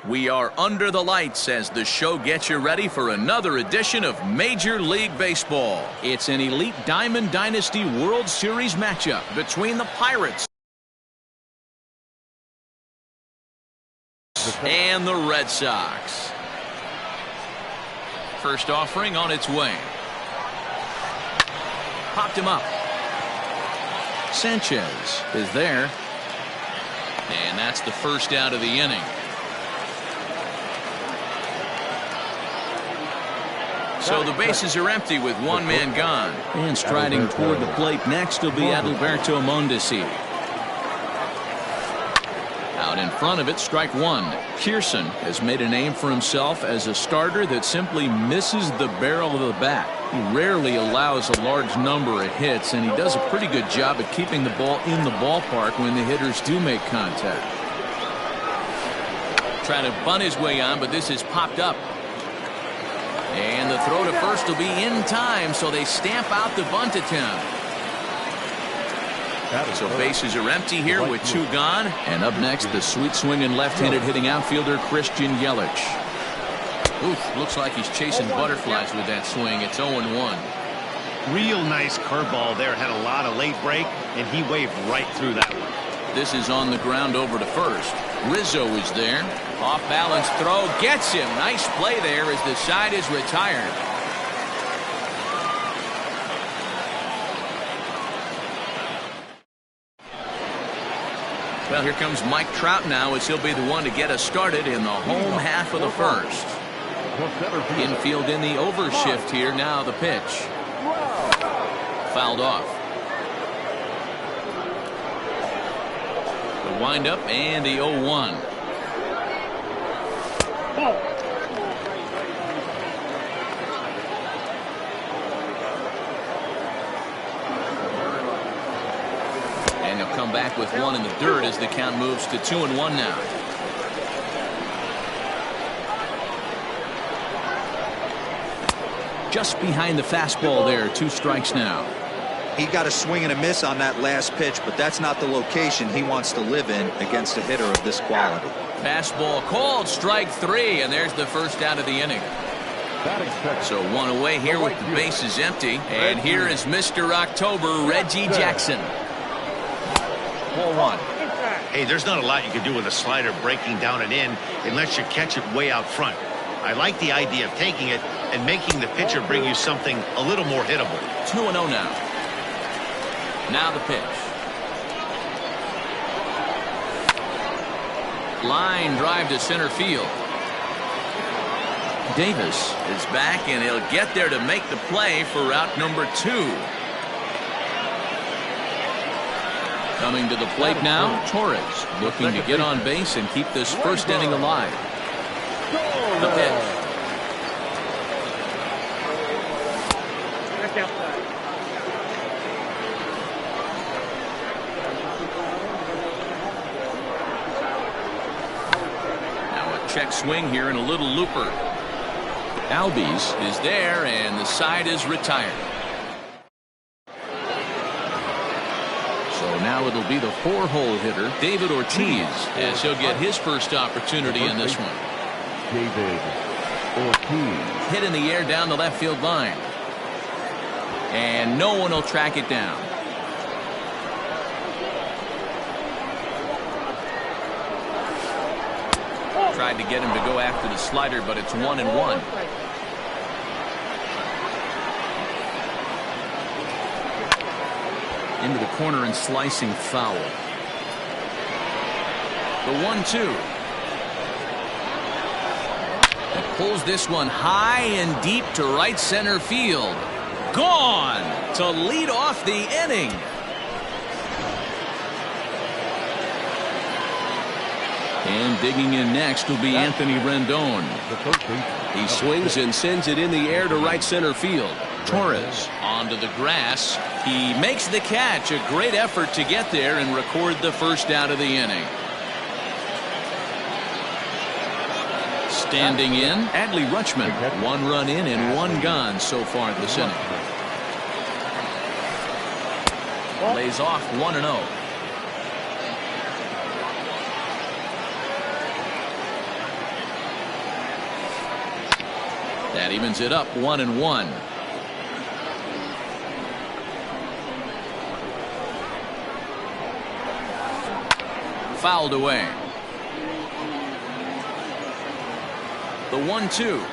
We are under the lights as the show gets you ready for another edition of Major League Baseball. It's an elite Diamond Dynasty World Series matchup between the Pirates and the Red Sox. First offering on its way. Popped him up. Sanchez is there. And that's the first out of the inning. So the bases are empty with one man gone. And striding toward the plate next will be Adalberto Mondesi. Out in front of it, strike one. Pearson has made a name for himself as a starter that simply misses the barrel of the bat. He rarely allows a large number of hits, and he does a pretty good job at keeping the ball in the ballpark when the hitters do make contact. Trying to bunt his way on, but this is popped up. And the throw to first will be in time, so they stamp out the bunt attempt. So bases are empty here with two gone. And up next, the sweet swinging left-handed hitting outfielder Christian Yelich. Oof, looks like he's chasing butterflies with that swing. It's 0-1. Real nice curveball there. Had a lot of late break, and he waved right through that one. This is on the ground over to first. Rizzo is there. Off balance throw gets him. Nice play there as the side is retired. Well, here comes Mike Trout now as he'll be the one to get us started in the home half of the first. Infield in the overshift here. Now the pitch. Fouled off. The windup and the 0-1. And he'll come back with one in the dirt as the count moves to 2-1 now. Just behind the fastball there. 2 strikes now. He got a swing and a miss on that last pitch, but that's not the location he wants to live in against a hitter of this quality. Fastball called, strike 3, and there's the first out of the inning. So one away here with the bases empty, and here is Mr. October, Reggie Jackson. 4-1. Hey, there's not a lot you can do with a slider breaking down and in unless you catch it way out front. I like the idea of taking it and making the pitcher bring you something a little more hittable. 2-0 now. Now the pitch. Line drive to center field. Davis is back, and he'll get there to make the play for route number 2. Coming to the plate now, Torres looking to get on base and keep this first inning alive. The pitch. Check swing here and a little looper. Albies is there, and the side is retired. So now it'll be the 4-hole hitter, David Ortiz, as he'll get his first opportunity in this one. David Ortiz. Hit in the air down the left field line. And no one will track it down. Tried to get him to go after the slider, but it's 1-1. Into the corner and slicing foul. The 1-2. And pulls this one high and deep to right center field. Gone to lead off the inning. And digging in next will be Anthony Rendon. He swings and sends it in the air to right center field. Torres onto the grass. He makes the catch. A great effort to get there and record the first out of the inning. Standing in, Adley Rutschman. 1 run in and 1 gone so far this inning. Lays off 1-0. That evens it up 1-1. Fouled away. The 1-2.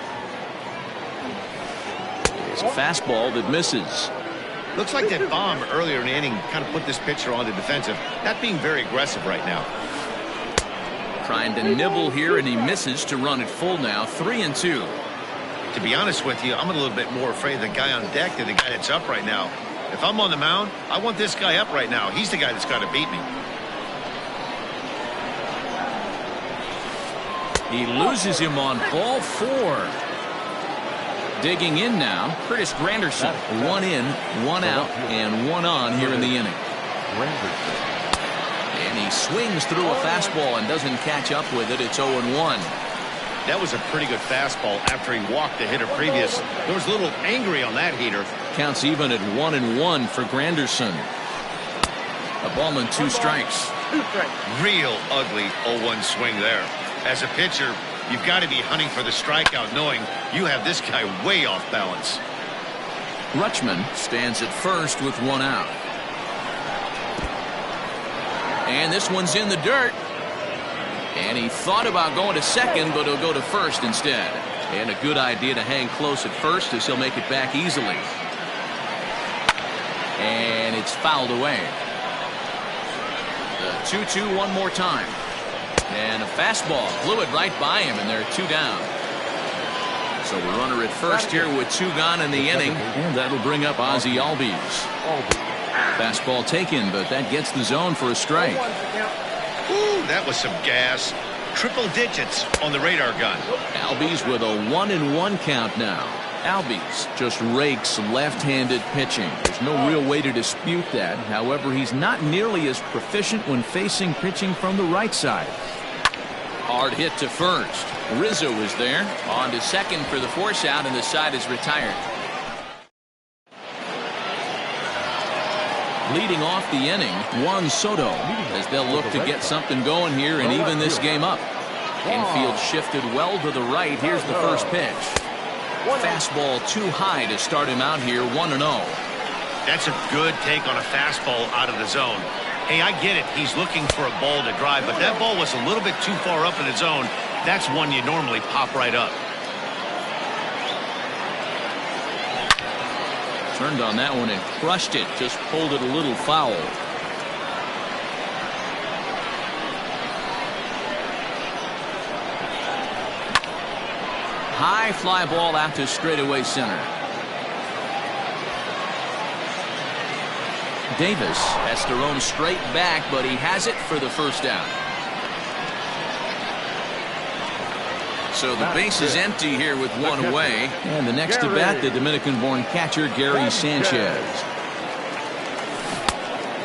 It's a fastball that misses. Looks like that bomb earlier in the inning kind of put this pitcher on the defensive. Not being very aggressive right now. Trying to nibble here, and he misses to run it full now. 3-2. To be honest with you, I'm a little bit more afraid of the guy on deck than the guy that's up right now. If I'm on the mound, I want this guy up right now. He's the guy that's got to beat me. He loses him on ball 4. Digging in now, Curtis Granderson. 1 in, 1 out, and 1 on here in the inning. And he swings through a fastball and doesn't catch up with it. It's 0-1. That was a pretty good fastball after he walked the hitter previous. There was a little angry on that heater. Counts even at 1-1 for Granderson. A ball and 2 strikes. Real ugly 0-1 swing there. As a pitcher, you've got to be hunting for the strikeout, knowing you have this guy way off balance. Rutschman stands at first with 1 out. And this one's in the dirt. And he thought about going to second, but he'll go to first instead. And a good idea to hang close at first, as he'll make it back easily. And it's fouled away. The 2-2 one more time. And a fastball blew it right by him, and they're 2 down. So the runner at first here with 2 gone in the inning, and that'll bring up Ozzie Albies. Fastball taken, but that gets the zone for a strike. Ooh, that was some gas. Triple digits on the radar gun. Albies with a 1-1 count now. Albies just rakes left-handed pitching. There's no real way to dispute that. However, he's not nearly as proficient when facing pitching from the right side. Hard hit to first. Rizzo is there. On to second for the force out, and the side is retired. Leading off the inning, Juan Soto, as they'll look to get something going here and even this game up. Infield shifted well to the right. Here's the first pitch. Fastball too high to start him out here, 1-0. That's a good take on a fastball out of the zone. Hey, I get it. He's looking for a ball to drive, but that ball was a little bit too far up in the zone. That's one you normally pop right up. Turned on that one and crushed it. Just pulled it a little foul. High fly ball out to straightaway center. Davis has to roam straight back, but he has it for the first out. So the base is empty here with 1 away. And the next to bat, the Dominican-born catcher, Gary Sanchez.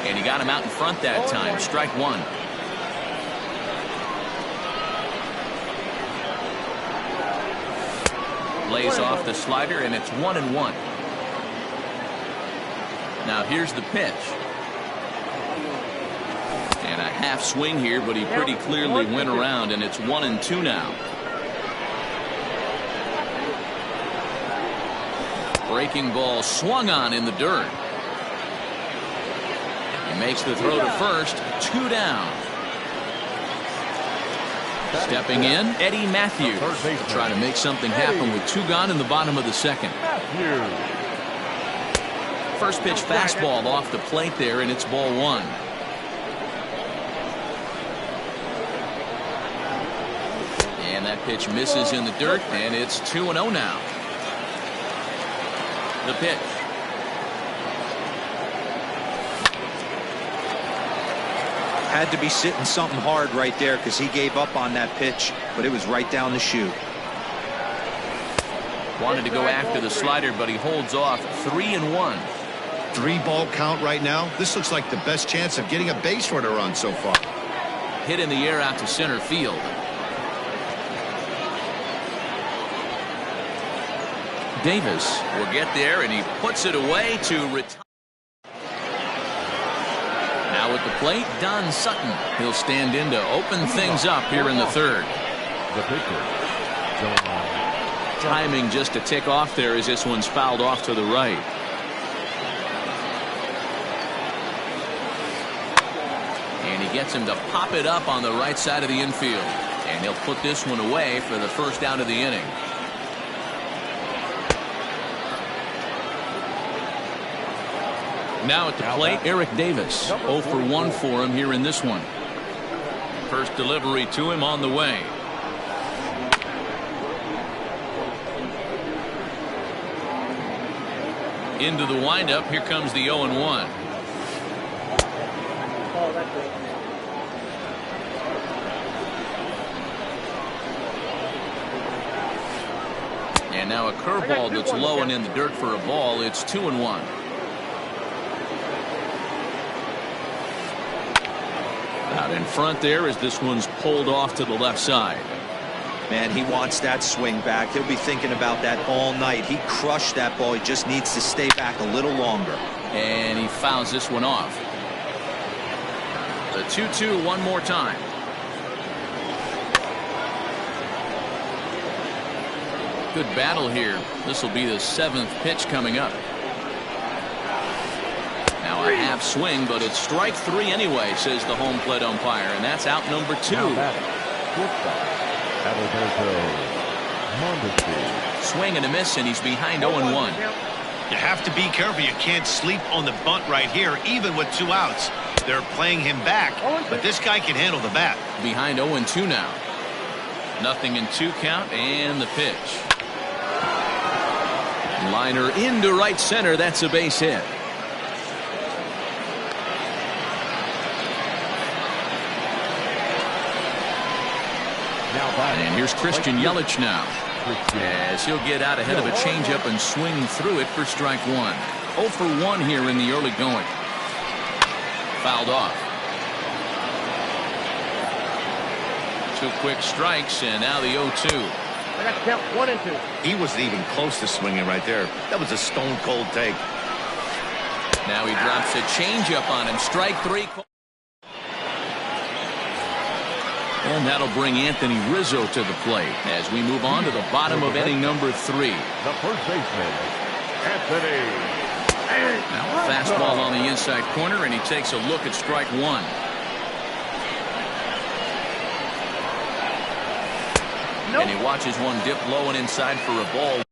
And he got him out in front that time. Strike 1. Lays off the slider, and it's 1-1. Now here's the pitch. And a half swing here, but he pretty clearly went around, and it's 1-2 now. Breaking ball swung on in the dirt. He makes the throw to first. 2 down. Stepping in, Eddie Matthews. Trying to make something happen with 2 gone in the bottom of the second. First pitch fastball off the plate there, and it's ball 1. And that pitch misses in the dirt, and it's 2-0 now. The pitch. Had to be sitting something hard right there because he gave up on that pitch, but it was right down the chute. Wanted to go after the slider, but he holds off. 3-1. 3-ball count right now. This looks like the best chance of getting a base runner on so far. Hit in the air out to center field. Davis will get there, and he puts it away to retire. Now at the plate, Don Sutton. He'll stand in to open things up here in the third. The pitcher, Don timing just to tick off there as this one's fouled off to the right. And he gets him to pop it up on the right side of the infield. And he'll put this one away for the first out of the inning. Now at the plate, Eric Davis. 0 for 1 for him here in this one. First delivery to him on the way. Into the windup. Here comes the 0-1. Oh, that's it. And now a curveball that's low and in the dirt for a ball. It's 2-1. Out in front there as this one's pulled off to the left side. Man, he wants that swing back. He'll be thinking about that all night. He crushed that ball. He just needs to stay back a little longer. And he fouls this one off. The 2-2 one more time. Good battle here. This will be the 7th pitch coming up. Now a half swing, but it's strike 3 anyway, says the home plate umpire, and that's out number 2. Swing and a miss, and he's behind 0-1. You have to be careful. You can't sleep on the bunt right here, even with 2 outs. They're playing him back, but this guy can handle the bat. Behind 0-2 now. 0-2 count, and the pitch. Liner into right center. That's a base hit. And here's Christian Yelich now, as he'll get out ahead of a changeup and swing through it for strike 1. 0 for 1 here in the early going. Fouled off. 2 quick strikes, and now the 0-2. I got to count 1 and 2. He wasn't even close to swinging right there. That was a stone cold take. Now he drops a changeup on him. Strike 3. And that'll bring Anthony Rizzo to the plate as we move on to the bottom of inning number 3. The first baseman, Anthony. Now a fastball on the inside corner, and he takes a look at strike 1. And he watches one dip low and inside for a ball.